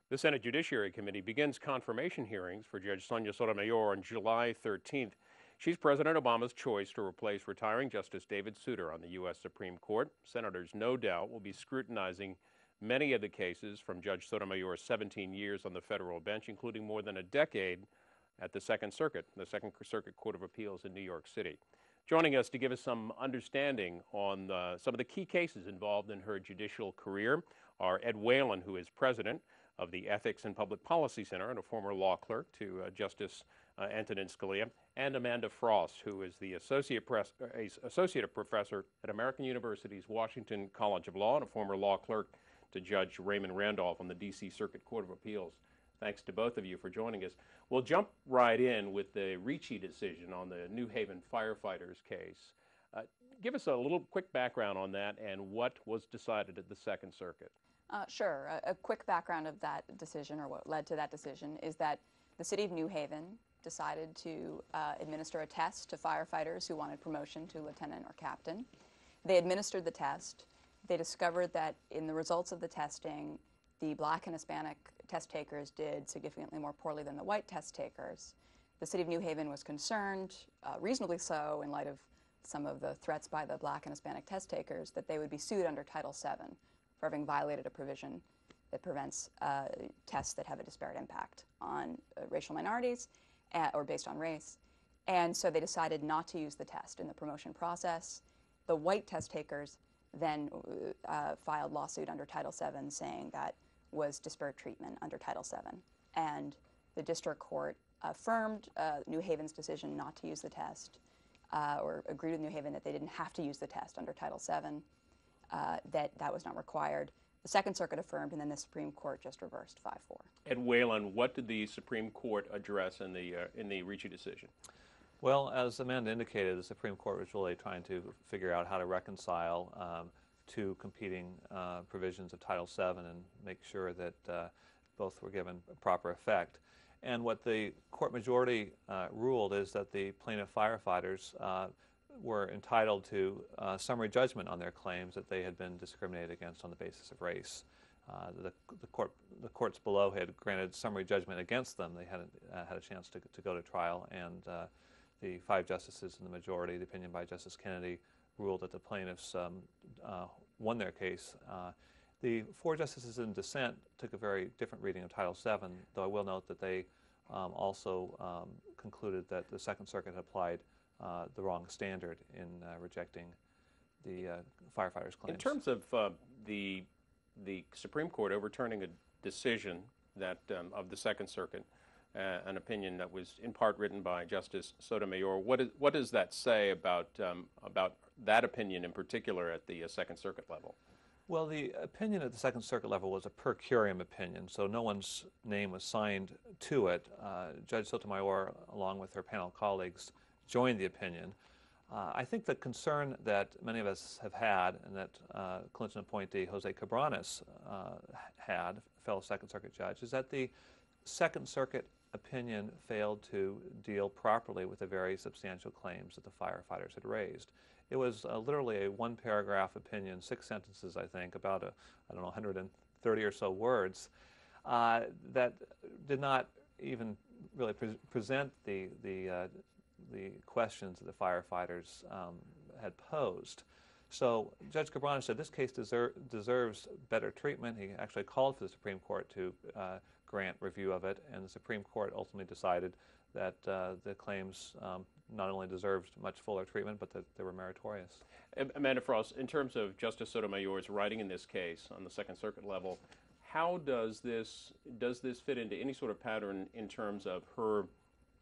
The Senate Judiciary Committee begins confirmation hearings for Judge Sonia Sotomayor on July 13th. She's President Obama's choice to replace retiring Justice David Souter on the U.S. Supreme Court. Senators, no doubt, will be scrutinizing many of the cases from Judge Sotomayor's 17 years on the federal bench, including more than a decade at the Second Circuit Court of Appeals in New York City. Joining us to give us some understanding on some of the key cases involved in her judicial career are Ed Whelan, who is president of the Ethics and Public Policy Center and a former law clerk to Justice Antonin Scalia, and Amand Frost, who is the Associate Professor at American University's Washington College of Law and a former law clerk to Judge Raymond Randolph on the D.C. Circuit Court of Appeals. Thanks to both of you for joining us. We'll jump right in with the Ricci decision on the New Haven firefighters case. Give us a little quick background on that and what was decided at the Second Circuit. Sure. A quick background of that decision, or what led to that decision, is that the city of New Haven decided to administer a test to firefighters who wanted promotion to lieutenant or captain. They administered the test. They discovered that in the results of the testing, the Black and Hispanic test takers did significantly more poorly than the white test takers. The city of New Haven was concerned, reasonably so, in light of some of the threats by the Black and Hispanic test takers, that they would be sued under Title VII for having violated a provision that prevents tests that have a disparate impact on racial minorities or based on race. And so they decided not to use the test in the promotion process. The white test takers then filed lawsuit under Title VII saying that was disparate treatment under Title VII. And the district court affirmed New Haven's decision not to use the test, or agreed with New Haven that they didn't have to use the test under Title VII, that was not required. The Second Circuit affirmed, and then the Supreme Court just reversed 5-4. Ed Whelan, what did the Supreme Court address in the Ricci decision? Well, as Amanda indicated, the Supreme Court was really trying to figure out how to reconcile two competing provisions of Title VII and make sure that both were given proper effect. And what the court majority ruled is that the plaintiff firefighters were entitled to summary judgment on their claims that they had been discriminated against on the basis of race. The courts below had granted summary judgment against them. They hadn't had a chance to go to trial, and the 5 justices in the majority, the opinion by Justice Kennedy, ruled that the plaintiffs won their case. The 4 justices in dissent took a very different reading of Title VII, though I will note that they also concluded that the Second Circuit had applied the wrong standard in rejecting the firefighters' claims. In terms of the Supreme Court overturning a decision that of the Second Circuit, an opinion that was in part written by Justice Sotomayor, what does that say about that opinion in particular at the Second Circuit level? Well, the opinion at the Second Circuit level was a per curiam opinion, so no one's name was signed to it. Judge Sotomayor, along with her panel colleagues, joined the opinion. I think the concern that many of us have had, and that Clinton appointee Jose Cabranes had, fellow Second Circuit judge, is that the Second Circuit opinion failed to deal properly with the very substantial claims that the firefighters had raised. It was literally a 1-paragraph opinion, 6 sentences, I think, about 130 or so words, that did not even really present the questions that the firefighters had posed. So Judge Cabranes said this case deserves better treatment. He actually called for the Supreme Court to grant review of it, and the Supreme Court ultimately decided that the claims not only deserved much fuller treatment, but that they were meritorious. Amand Frost, in terms of Justice Sotomayor's writing in this case on the Second Circuit level, how does this fit into any sort of pattern in terms of her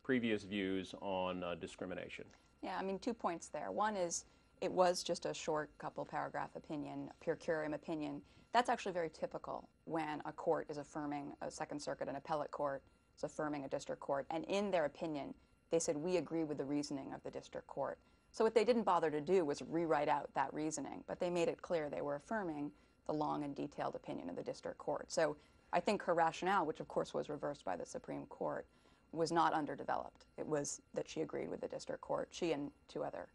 previous views on discrimination? Yeah, I mean, 2 points there. One is it was just a short couple-paragraph opinion, a per curiam opinion. That's actually very typical when a court is affirming, a Second Circuit, an appellate court is affirming a district court, and in their opinion, they said, we agree with the reasoning of the district court. So what they didn't bother to do was rewrite out that reasoning, but they made it clear they were affirming the long and detailed opinion of the district court. So I think her rationale, which of course was reversed by the Supreme Court, was not underdeveloped. It was that she agreed with the district court, she and 2 other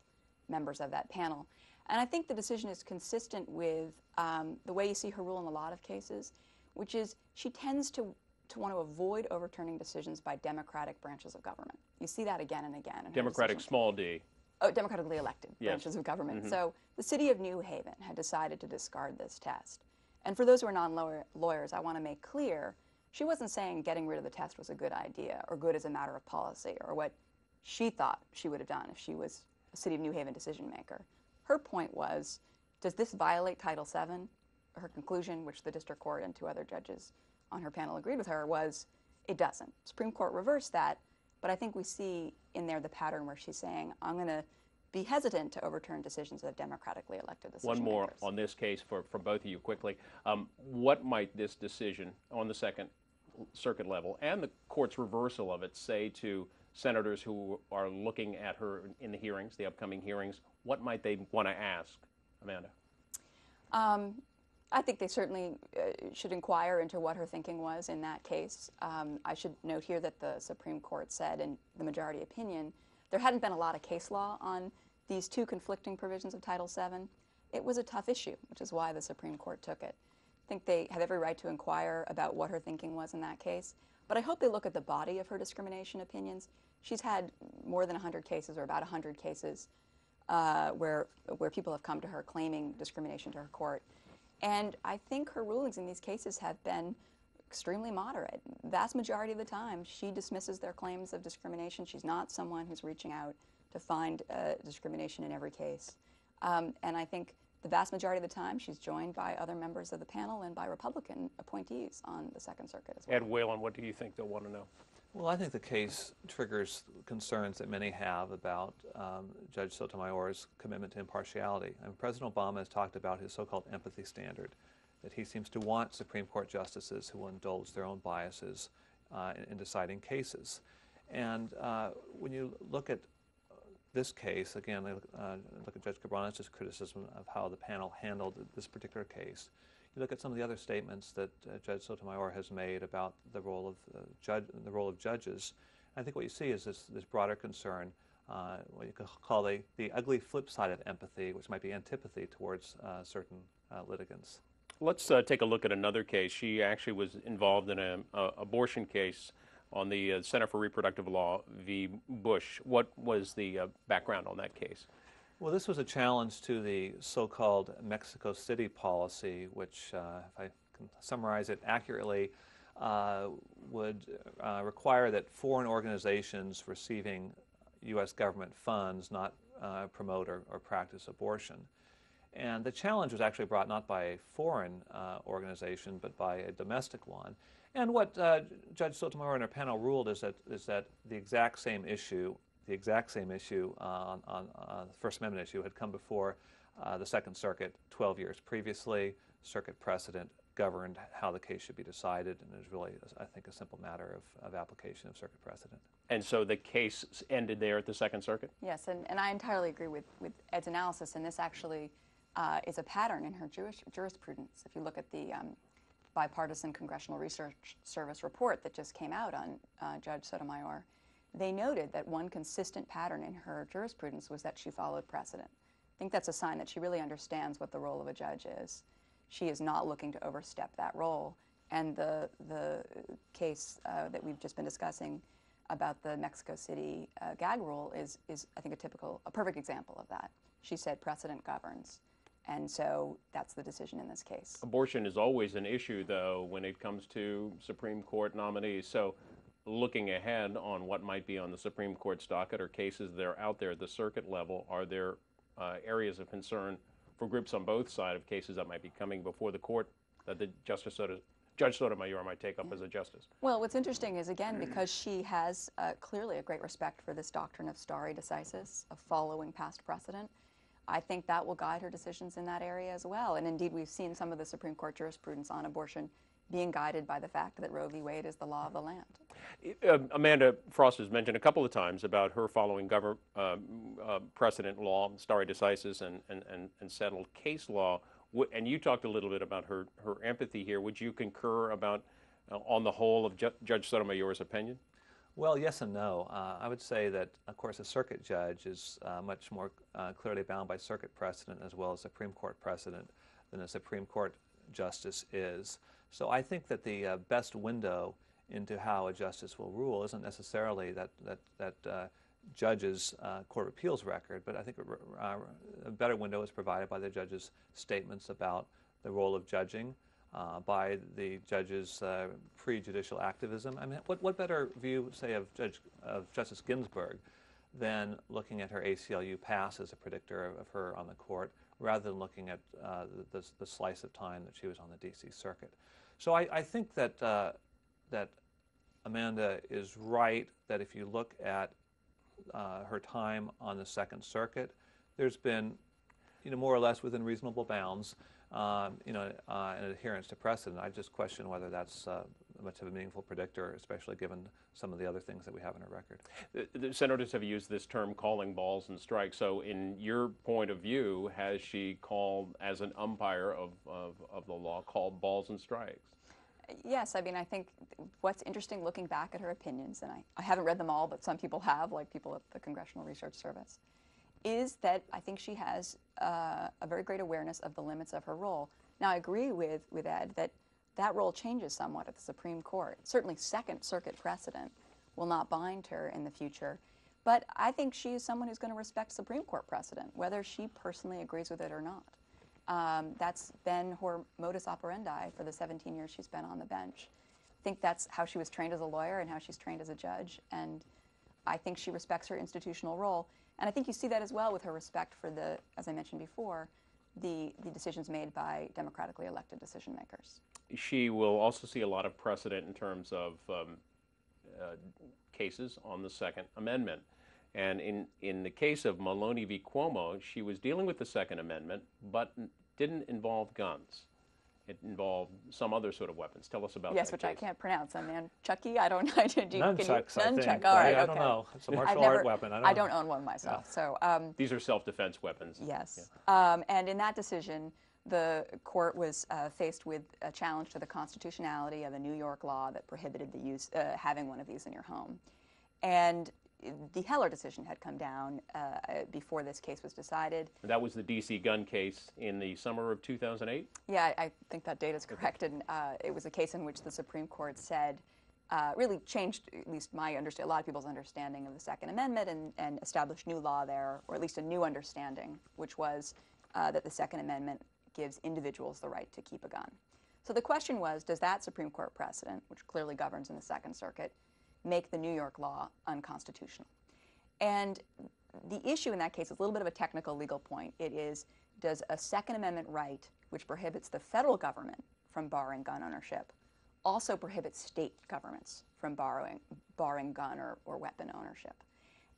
members of that panel. And I think the decision is consistent with the way you see her rule in a lot of cases, which is she tends to to want to avoid overturning decisions by democratic branches of government. You see that again and again. In Democratic small d. Oh, democratically elected Yes. branches of government. So the city of New Haven had decided to discard this test. And for those who are non-lawyers, I want to make clear, she wasn't saying getting rid of the test was a good idea or good as a matter of policy or what she thought she would have done if she was a city of New Haven decision maker. Her point was, does this violate Title VII? Her conclusion, which the district court and two other judges on her panel agreed with her, was it doesn't. Supreme Court reversed that, but I think we see in there the pattern where she's saying, I'm going to be hesitant to overturn decisions of democratically elected decision One more makers. on this case for both of you quickly. What might this decision on the Second Circuit level and the court's reversal of it say to senators who are looking at her in the hearings, the upcoming hearings? What might they want to ask, Amanda? I think they certainly should inquire into what her thinking was in that case. I should note here that the Supreme Court said in the majority opinion there hadn't been a lot of case law on these two conflicting provisions of Title VII. It was a tough issue, which is why the Supreme Court took it. I think they have every right to inquire about what her thinking was in that case, but I hope they look at the body of her discrimination opinions. She's had more than 100 cases, or about 100 cases, where people have come to her claiming discrimination to her court. And I think her rulings in these cases have been extremely moderate. The vast majority of the time, she dismisses their claims of discrimination. She's not someone who's reaching out to find discrimination in every case. And I think the vast majority of the time, she's joined by other members of the panel and by Republican appointees on the Second Circuit as well. Ed Whelan, what do you think they'll want to know? Well, I think the case triggers concerns that many have about Judge Sotomayor's commitment to impartiality. And President Obama has talked about his so-called empathy standard, that he seems to want Supreme Court justices who will indulge their own biases in deciding cases. And when you look at this case, again, look at Judge Cabranes' criticism of how the panel handled this particular case. You look at some of the other statements that Judge Sotomayor has made about the role of judges. I think what you see is this broader concern, what you could call the ugly flip side of empathy, which might be antipathy towards certain litigants. Let's take a look at another case. She actually was involved in an abortion case on the Center for Reproductive Law v. Bush. What was the background on that case? Well, this was a challenge to the so-called Mexico City policy, which, if I can summarize it accurately, would require that foreign organizations receiving U.S. government funds not promote or practice abortion. And the challenge was actually brought not by a foreign organization, but by a domestic one. And what Judge Sotomayor and her panel ruled is that the exact same issue on the First Amendment issue had come before the Second Circuit 12 years previously. Circuit precedent governed how the case should be decided, and it was really, I think, a simple matter of application of circuit precedent. And so the case ended there at the Second Circuit? Yes, and I entirely agree with Ed's analysis, and this actually is a pattern in her jurisprudence. If you look at the Bipartisan Congressional Research Service report that just came out on Judge Sotomayor, they noted that one consistent pattern in her jurisprudence was that she followed precedent. I think that's a sign that she really understands what the role of a judge is. She is not looking to overstep that role. And the case that we've just been discussing about the Mexico City gag rule is I think, a perfect example of that. She said precedent governs. And so that's the decision in this case. Abortion is always an issue, though, when it comes to Supreme Court nominees. So looking ahead on what might be on the Supreme Court's docket or cases that are out there at the circuit level, are there areas of concern for groups on both sides of cases that might be coming before the court that the Judge Sotomayor might take up as a justice? Well, what's interesting is, again, because she has clearly a great respect for this doctrine of stare decisis, of following past precedent, I think that will guide her decisions in that area as well. And indeed, we've seen some of the Supreme Court jurisprudence on abortion being guided by the fact that Roe v. Wade is the law of the land. Amand Frost has mentioned a couple of times about her following precedent law, stare decisis, and settled case law. And you talked a little bit about her empathy here. Would you concur about, on the whole, of Judge Sotomayor's opinion? Well, yes and no. I would say that, of course, a circuit judge is much more clearly bound by circuit precedent as well as Supreme Court precedent than a Supreme Court justice is. So I think that the best window into how a justice will rule isn't necessarily that judge's Court of Appeals record, but I think a better window is provided by the judge's statements about the role of judging, by the judge's pre-judicial activism. I mean, what better view, say, of Justice Ginsburg than looking at her ACLU pass as a predictor of her on the court, rather than looking at the slice of time that she was on the D.C. Circuit. So I think that that Amanda is right, that if you look at her time on the Second Circuit, there's been, more or less within reasonable bounds, an adherence to precedent. I just question whether that's much of a meaningful predictor, especially given some of the other things that we have in her record. The senators have used this term calling balls and strikes. So in your point of view, has she called, as an umpire of the law, called balls and strikes? Yes, I mean, I think what's interesting looking back at her opinions, and I haven't read them all, but some people have, like people at the Congressional Research Service, is that I think she has a very great awareness of the limits of her role. Now, I agree with Ed that role changes somewhat at the Supreme Court. Certainly Second Circuit precedent will not bind her in the future, but I think she is someone who's going to respect Supreme Court precedent, whether she personally agrees with it or not. That's been her modus operandi for the 17 years she's been on the bench. I think that's how she was trained as a lawyer and how she's trained as a judge, and I think she respects her institutional role. And I think you see that as well with her respect for the, as I mentioned before, the decisions made by democratically elected decision makers. She will also see a lot of precedent in terms of cases on the Second Amendment. And in the case of Maloney v. Cuomo, she was dealing with the Second Amendment, but didn't involve guns. It involved some other sort of weapons. Tell us about that. Yes, which case. I can't pronounce. Amand Chucky? I don't know. Nunchucks, I think. Nunchuck, all right, I okay. don't know. It's a martial art weapon. I don't own one myself. Yeah. So these are self-defense weapons. yes. Yeah. And in that decision, the court was faced with a challenge to the constitutionality of a New York law that prohibited the use, having one of these in your home. And the Heller decision had come down before this case was decided. That was the D.C. gun case in the summer of 2008? Yeah, I think that date is correct. And it was a case in which the Supreme Court said, really changed at least a lot of people's understanding of the Second Amendment and established new law there, or at least a new understanding, which was that the Second Amendment gives individuals the right to keep a gun. So the question was, does that Supreme Court precedent, which clearly governs in the Second Circuit, make the New York law unconstitutional? And the issue in that case is a little bit of a technical legal point. It is, does a Second Amendment right, which prohibits the federal government from barring gun ownership, also prohibit state governments from barring gun or weapon ownership?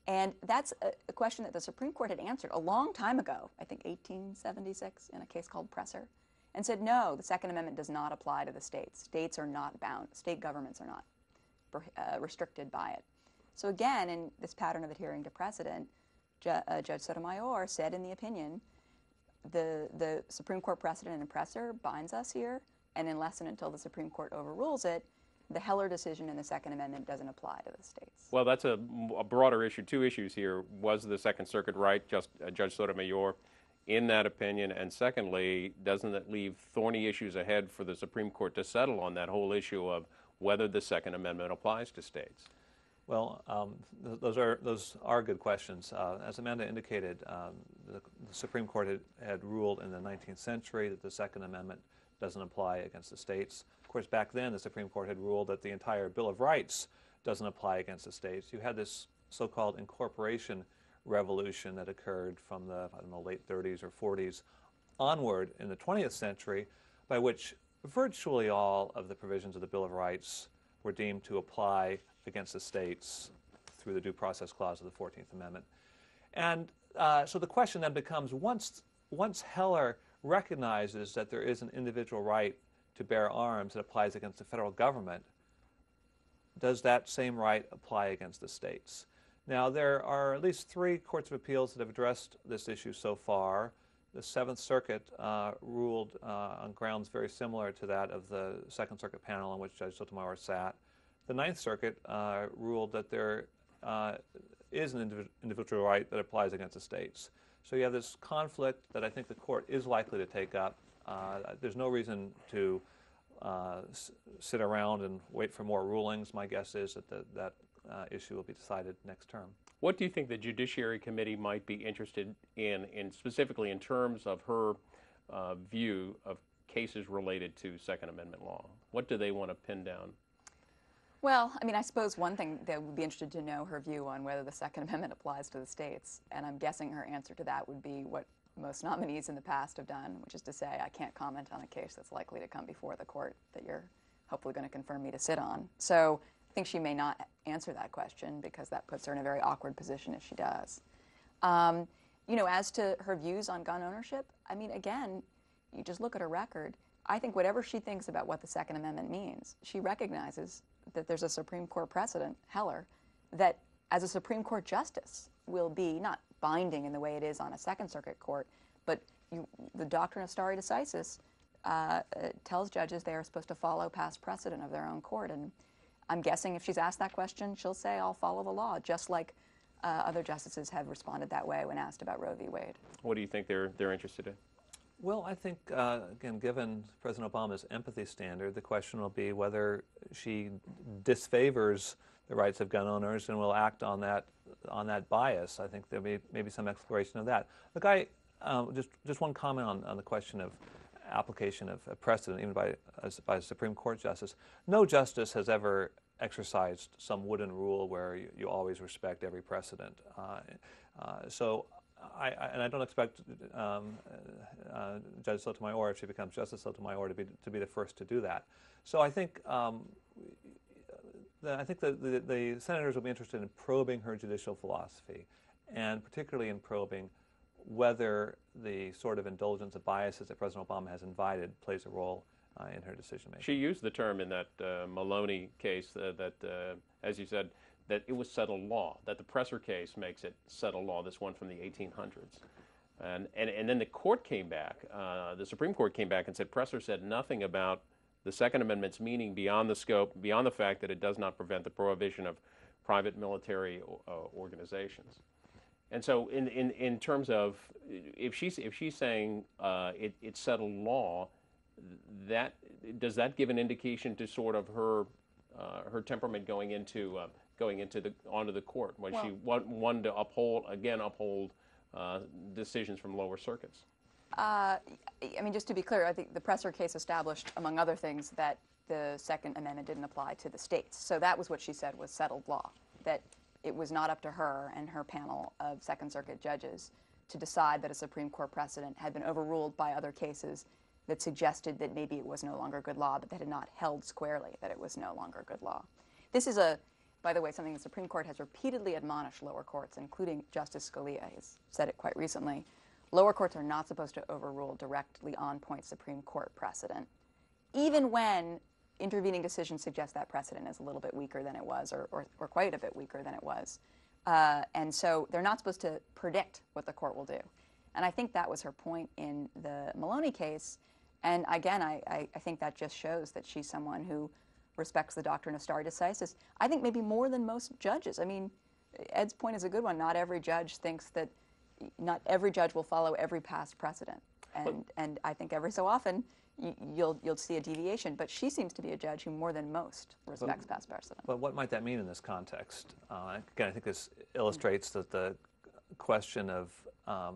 And that's a question that the Supreme Court had answered a long time ago, I think 1876, in a case called Presser, and said, no, the Second Amendment does not apply to the states. States are not bound, state governments are not restricted by it. So again, in this pattern of adhering to precedent, Judge Sotomayor said in the opinion, the Supreme Court precedent in Presser binds us here, and unless and until the Supreme Court overrules it, the Heller decision in the Second Amendment doesn't apply to the states. Well, that's a broader issue. Two issues here. Was the Second Circuit right, Judge Sotomayor, in that opinion? And secondly, doesn't it leave thorny issues ahead for the Supreme Court to settle on that whole issue of whether the Second Amendment applies to states? Well, those are good questions. As Amanda indicated, the Supreme Court had ruled in the 19th century that the Second Amendment doesn't apply against the states. Of course, back then, the Supreme Court had ruled that the entire Bill of Rights doesn't apply against the states. You had this so-called incorporation revolution that occurred from the, late 30s or 40s onward in the 20th century, by which virtually all of the provisions of the Bill of Rights were deemed to apply against the states through the Due Process Clause of the 14th Amendment. And so the question then becomes, once Heller recognizes that there is an individual right to bear arms that applies against the federal government, does that same right apply against the states? Now, there are at least 3 courts of appeals that have addressed this issue so far. The Seventh Circuit ruled on grounds very similar to that of the Second Circuit panel on which Judge Sotomayor sat. The Ninth Circuit ruled that there is an individual right that applies against the states. So you have this conflict that I think the court is likely to take up. There's no reason to sit around and wait for more rulings. My guess is that that issue will be decided next term. What do you think the Judiciary Committee might be interested in specifically in terms of her view of cases related to Second Amendment law? What do they want to pin down? Well, I mean, I suppose one thing they would be interested to know her view on whether the Second Amendment applies to the states, and I'm guessing her answer to that would be what most nominees in the past have done, which is to say, I can't comment on a case that's likely to come before the court that you're hopefully going to confirm me to sit on. So I think she may not answer that question because that puts her in a very awkward position if she does. You know, as to her views on gun ownership, I mean, again, you just look at her record. I think whatever she thinks about what the Second Amendment means, she recognizes that there's a Supreme Court precedent, Heller, that as a Supreme Court justice will be not binding in the way it is on a Second Circuit court, but the doctrine of stare decisis tells judges they are supposed to follow past precedent of their own court. And I'm guessing if she's asked that question, she'll say, I'll follow the law, just like other justices have responded that way when asked about Roe v. Wade. What do you think they're interested in? Well, I think, again, given President Obama's empathy standard, the question will be whether she disfavors the rights of gun owners and will act on that bias. I think there may be some exploration of that. Look, just one comment on the question of application of precedent, even by a Supreme Court justice. No justice has ever exercised some wooden rule where you always respect every precedent. So I don't expect Judge Sotomayor, if she becomes Justice Sotomayor, to be the first to do that. So I think the senators will be interested in probing her judicial philosophy, and particularly in probing whether the sort of indulgence of biases that President Obama has invited plays a role in her decision making. She used the term in that Maloney case that, as you said, that it was settled law, that the Presser case makes it settled law, this one from the 1800s. And then the court came back, the Supreme Court came back and said Presser said nothing about the Second Amendment's meaning beyond the scope, beyond the fact that it does not prevent the prohibition of private military organizations. And so in terms of, if she's saying it's settled law, does that give an indication to sort of her temperament going into onto the court when she wanted to uphold decisions from lower circuits? I mean, just to be clear, I think the Presser case established, among other things, that the Second Amendment didn't apply to the states. So that was what she said was settled law, that it was not up to her and her panel of Second Circuit judges to decide that a Supreme Court precedent had been overruled by other cases that suggested that maybe it was no longer good law, but that had not held squarely that it was no longer good law. This is, by the way, something the Supreme Court has repeatedly admonished lower courts, including Justice Scalia. He's said it quite recently. Lower courts are not supposed to overrule directly on-point Supreme Court precedent, even when intervening decisions suggest that precedent is a little bit weaker than it was, or quite a bit weaker than it was. And so they're not supposed to predict what the court will do. And I think that was her point in the Maloney case. And again, I think that just shows that she's someone who respects the doctrine of stare decisis. I think maybe more than most judges. I mean, Ed's point is a good one. Not every judge thinks that, not every judge will follow every past precedent. And I think every so often you'll see a deviation. But she seems to be a judge who more than most respects past precedent. But what might that mean in this context? Again, I think this illustrates that the question of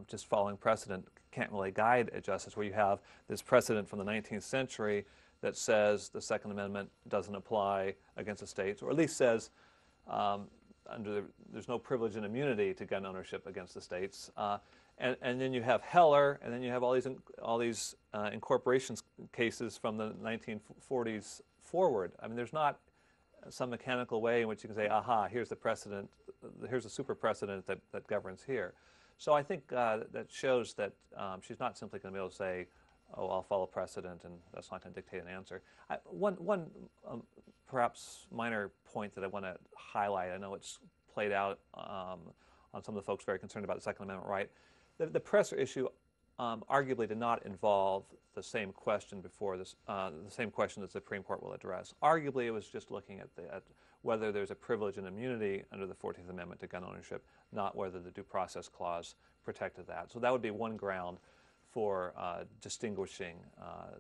just following precedent can't really guide a justice, where you have this precedent from the 19th century that says the Second Amendment doesn't apply against the states, or at least says there's no privilege and immunity to gun ownership against the states. And then you have Heller, and then you have all these incorporation cases from the 1940s forward. I mean, there's not some mechanical way in which you can say, aha, here's the precedent, here's a super precedent that governs here. So I think that shows that she's not simply going to be able to say, oh, I'll follow precedent, and that's not going to dictate an answer. One perhaps minor point that I want to highlight, I know it's played out on some of the folks very concerned about the Second Amendment right. The Presser issue arguably did not involve the same question before this, the same question that the Supreme Court will address. Arguably, it was just looking at whether there's a privilege and immunity under the 14th Amendment to gun ownership, not whether the Due Process Clause protected that. So that would be one ground for distinguishing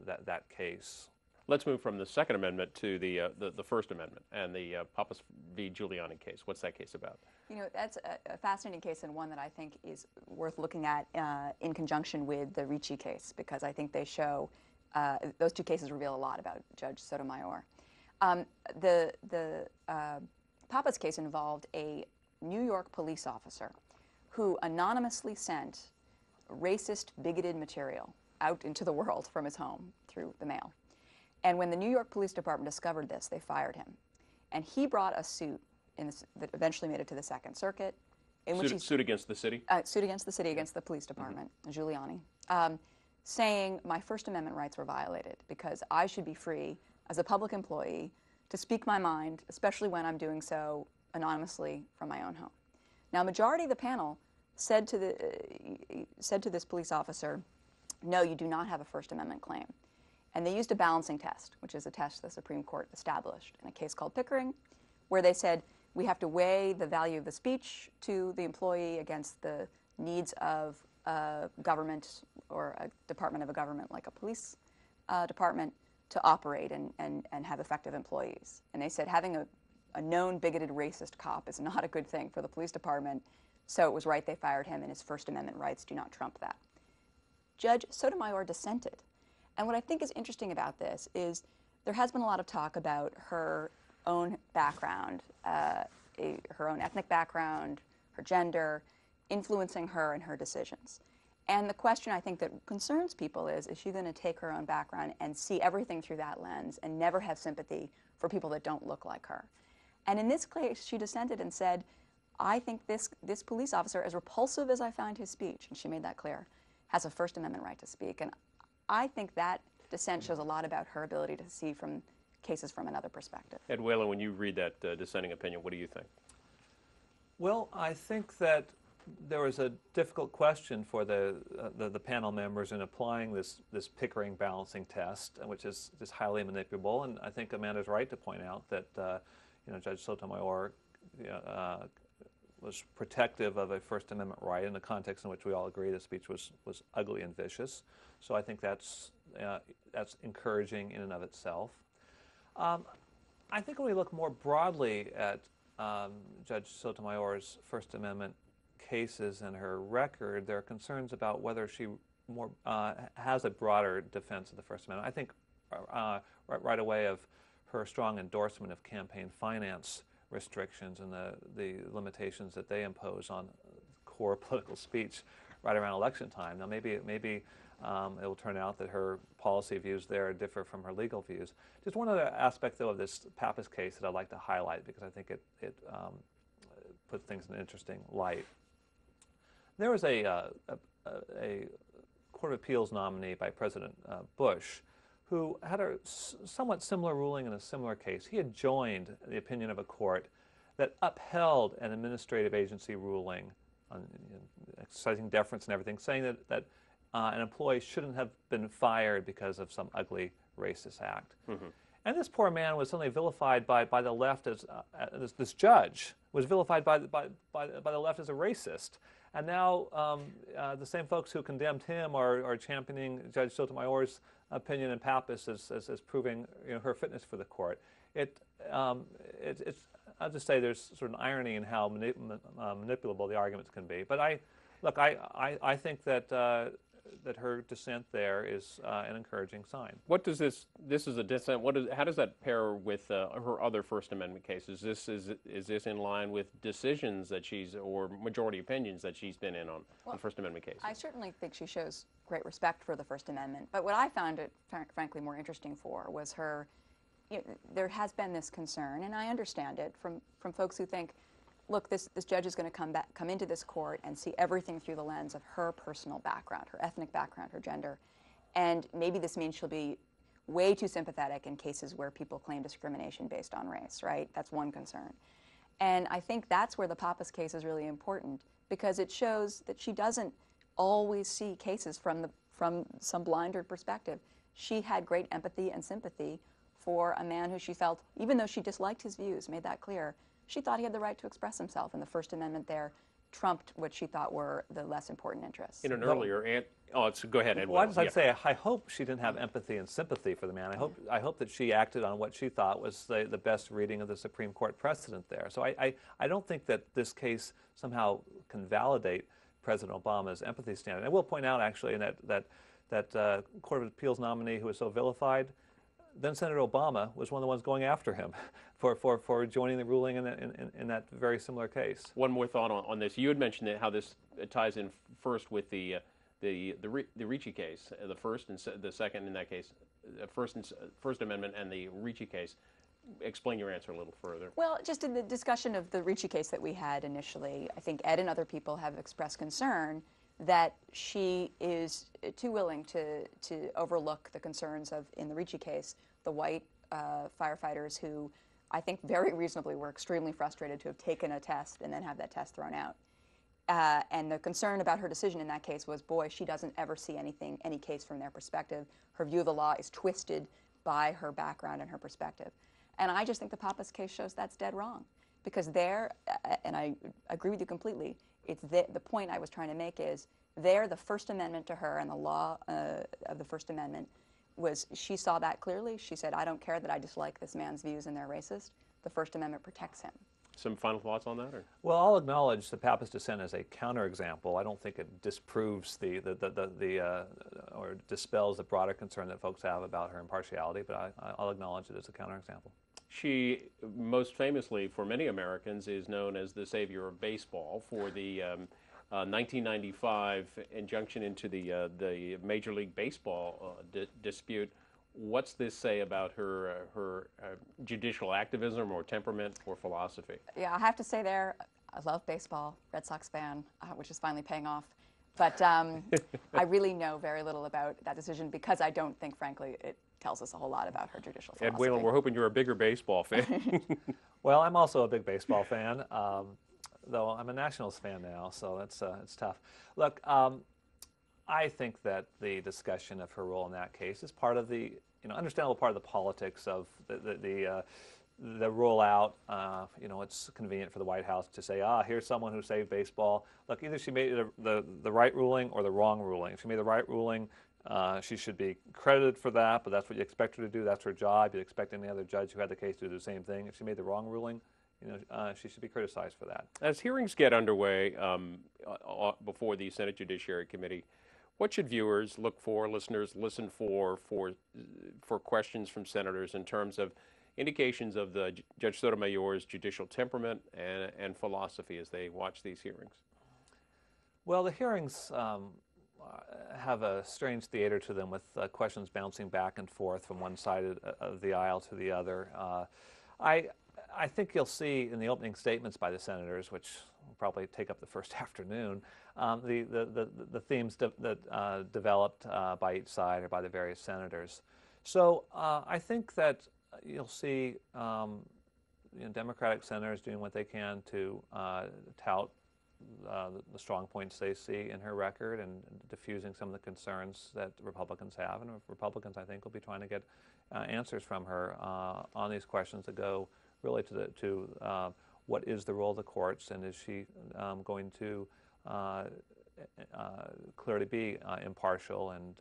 that case. Let's move from the Second Amendment to the First Amendment and the Pappas v. Giuliani case. What's that case about? You know, that's a fascinating case, and one that I think is worth looking at in conjunction with the Ricci case, because I think they show, those two cases reveal a lot about Judge Sotomayor. The Pappas case involved a New York police officer who anonymously sent racist, bigoted material out into the world from his home through the mail. And when the New York Police Department discovered this, they fired him. And he brought a suit that eventually made it to the Second Circuit. Suit against the city? Suit against the city, against the police department, Giuliani, saying my First Amendment rights were violated because I should be free as a public employee to speak my mind, especially when I'm doing so anonymously from my own home. Now, majority of the panel said to this police officer, no, you do not have a First Amendment claim. And they used a balancing test, which is a test the Supreme Court established in a case called Pickering, where they said we have to weigh the value of the speech to the employee against the needs of a government or a department of a government like a police department to operate and have effective employees. And they said having a known bigoted racist cop is not a good thing for the police department, so it was right they fired him, and his First Amendment rights do not trump that. Judge Sotomayor dissented. And what I think is interesting about this is there has been a lot of talk about her own background, her own ethnic background, her gender, influencing her and her decisions. And the question I think that concerns people is she going to take her own background and see everything through that lens and never have sympathy for people that don't look like her? And in this case, she dissented and said, I think this police officer, as repulsive as I found his speech, and she made that clear, has a First Amendment right to speak. And I think that dissent shows a lot about her ability to see from cases from another perspective. Ed Whelan, when you read that dissenting opinion, what do you think? Well, I think that there was a difficult question for the panel members in applying this Pickering balancing test, which is highly manipulable. And I think Amanda's right to point out that Judge Sotomayor was protective of a First Amendment right in the context in which we all agree the speech was ugly and vicious. So I think that's encouraging in and of itself. I think when we look more broadly at Judge Sotomayor's First Amendment cases and her record, there are concerns about whether she has a broader defense of the First Amendment. I think right away of her strong endorsement of campaign finance restrictions and the limitations that they impose on core political speech right around election time. Now, maybe it will turn out that her policy views there differ from her legal views. Just one other aspect, though, of this Pappas case that I'd like to highlight because I think it puts things in an interesting light. There was a Court of Appeals nominee by President Bush who had a somewhat similar ruling in a similar case. He had joined the opinion of a court that upheld an administrative agency ruling on exercising deference and everything, saying that an employee shouldn't have been fired because of some ugly racist act. Mm-hmm. And this poor man was suddenly vilified by the left as this judge was vilified by the left as a racist. And now the same folks who condemned him are championing Judge Sotomayor's opinion in Pappas as proving her fitness for the court. I'll just say there's sort of an irony in how manipulable the arguments can be. But I think that her dissent there is an encouraging sign. What does this is a dissent, how does that pair with her other First Amendment cases? Is this in line with decisions that or majority opinions that she's been in on First Amendment cases? I certainly think she shows great respect for the First Amendment. But what I found it, frankly, more interesting for was her, there has been this concern, and I understand it, from folks who think, look, this judge is going to come into this court and see everything through the lens of her personal background, her ethnic background, her gender. And maybe this means she'll be way too sympathetic in cases where people claim discrimination based on race, right? That's one concern. And I think that's where the Pappas case is really important, because it shows that she doesn't always see cases from some blinded perspective. She had great empathy and sympathy for a man who she felt, even though she disliked his views, made that clear, she thought he had the right to express himself, and the First Amendment there trumped what she thought were the less important interests. In an earlier, go ahead, Edward. Well, I'd say I hope she didn't have empathy and sympathy for the man. I hope that she acted on what she thought was the best reading of the Supreme Court precedent there. So I don't think that this case somehow can validate President Obama's empathy standard. I will point out, actually, in that Court of Appeals nominee who was so vilified, then Senator Obama was one of the ones going after him for joining the ruling in that very similar case. One more thought on this. You had mentioned how this ties in first with the Ricci case, the first and the second in that case, First Amendment and the Ricci case. Explain your answer a little further. Well, just in the discussion of the Ricci case that we had initially, I think Ed and other people have expressed concern that she is too willing to overlook the concerns of, in the Ricci case, the white firefighters who I think very reasonably were extremely frustrated to have taken a test and then have that test thrown out. And the concern about her decision in that case was, boy, she doesn't ever see any case from their perspective. Her view of the law is twisted by her background and her perspective. And I just think the Pappas case shows that's dead wrong. Because there, and I agree with you completely, it's the point I was trying to make is, there the First Amendment to her and the law of the First Amendment was, she saw that clearly. She said, I don't care that I dislike this man's views and they're racist. The First Amendment protects him. Some final thoughts on that? Or? Well, I'll acknowledge the Pappas dissent as a counterexample. I don't think it disproves or dispels the broader concern that folks have about her impartiality, but I'll acknowledge it as a counterexample. She, most famously for many Americans, is known as the savior of baseball for the 1995 injunction into the Major League Baseball dispute. What's this say about her judicial activism or temperament or philosophy? Yeah, I have to say there, I love baseball, Red Sox fan, which is finally paying off. But I really know very little about that decision because I don't think, frankly, it tells us a whole lot about her judicial philosophy. Ed Whelan, we're hoping you're a bigger baseball fan. Well, I'm also a big baseball fan, though I'm a Nationals fan now, so it's tough. Look, I think that the discussion of her role in that case is part of the understandable part of the politics of the rollout. It's convenient for the White House to say, here's someone who saved baseball. Look, either she made the right ruling or the wrong ruling. If she made the right ruling, she should be credited for that, but that's what you expect her to do. That's her job. You'd expect any other judge who had the case to do the same thing. If she made the wrong ruling, she should be criticized for that. As hearings get underway before the Senate Judiciary Committee, what should viewers look for, listeners listen for questions from senators in terms of indications of Judge Sotomayor's judicial temperament and philosophy as they watch these hearings? Well, the hearings have a strange theater to them with questions bouncing back and forth from one side of the aisle to the other. I think you'll see in the opening statements by the senators, which will probably take up the first afternoon, the themes that developed by each side or by the various senators. So I think that you'll see Democratic senators doing what they can to tout the strong points they see in her record and diffusing some of the concerns that Republicans have. And Republicans, I think, will be trying to get answers from her on these questions that go really to what is the role of the courts, and is she going to clearly be impartial and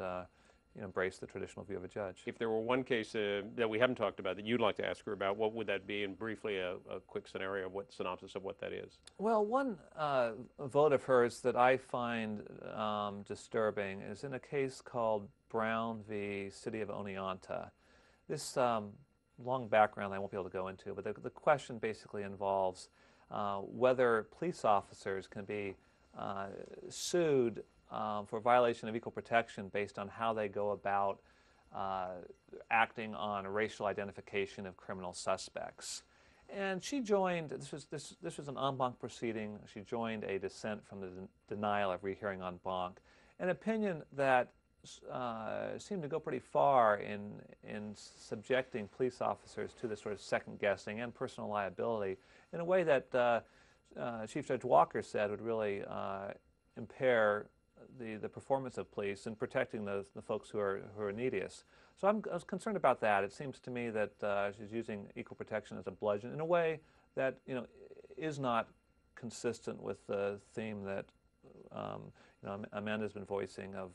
embrace the traditional view of a judge. If there were one case that we haven't talked about that you'd like to ask her about, what would that be? And briefly, a quick synopsis of what that is. Well, one vote of hers that I find disturbing is in a case called Brown v. City of Oneonta. This long background I won't be able to go into, but the question basically involves whether police officers can be sued for violation of equal protection based on how they go about acting on racial identification of criminal suspects. And she joined, this was an en banc proceeding, she joined a dissent from the denial of rehearing en banc, an opinion that seemed to go pretty far in subjecting police officers to this sort of second-guessing and personal liability in a way that Chief Judge Walker said would really impair the performance of police in protecting the folks who are neediest. So I was concerned about that. It seems to me that she's using equal protection as a bludgeon in a way that is not consistent with the theme that Amanda's been voicing of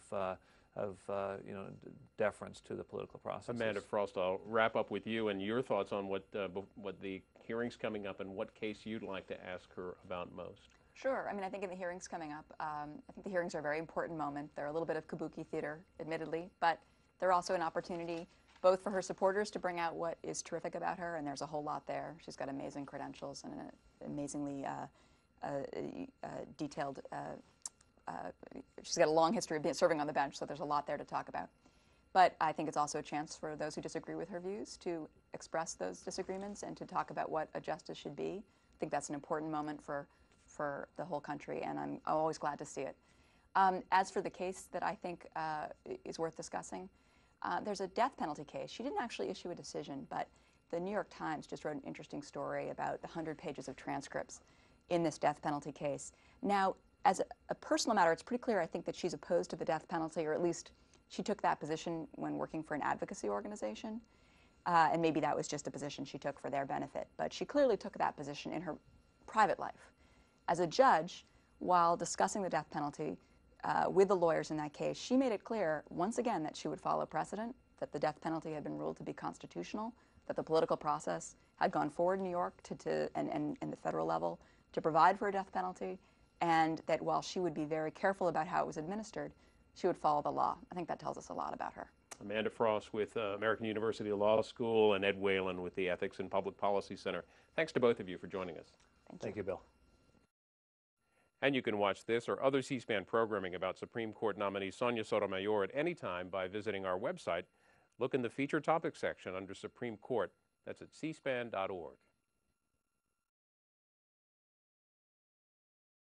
deference to the political process. Amand Frost, I'll wrap up with you and your thoughts on what the hearings coming up and what case you'd like to ask her about most. Sure. I mean, I think in the hearings coming up, I think the hearings are a very important moment. They're a little bit of kabuki theater, admittedly, but they're also an opportunity both for her supporters to bring out what is terrific about her, and there's a whole lot there. She's got amazing credentials and an amazingly detailed, she's got a long history of serving on the bench, so there's a lot there to talk about. But I think it's also a chance for those who disagree with her views to express those disagreements and to talk about what a justice should be. I think that's an important moment for the whole country, and I'm always glad to see it. As for the case that I think is worth discussing, there's a death penalty case. She didn't actually issue a decision, but the New York Times just wrote an interesting story about the 100 pages of transcripts in this death penalty case. Now, as a personal matter, it's pretty clear, I think, that she's opposed to the death penalty, or at least she took that position when working for an advocacy organization. And maybe that was just a position she took for their benefit. But she clearly took that position in her private life. As a judge, while discussing the death penalty with the lawyers in that case, she made it clear, once again, that she would follow precedent, that the death penalty had been ruled to be constitutional, that the political process had gone forward in New York and the federal level to provide for a death penalty, and that while she would be very careful about how it was administered, she would follow the law. I think that tells us a lot about her. Amand Frost with American University Law School and Ed Whelan with the Ethics and Public Policy Center. Thanks to both of you for joining us. Thank you, Bill. And you can watch this or other C-SPAN programming about Supreme Court nominee Sonia Sotomayor at any time by visiting our website. Look in the Feature Topics section under Supreme Court. That's at cspan.org.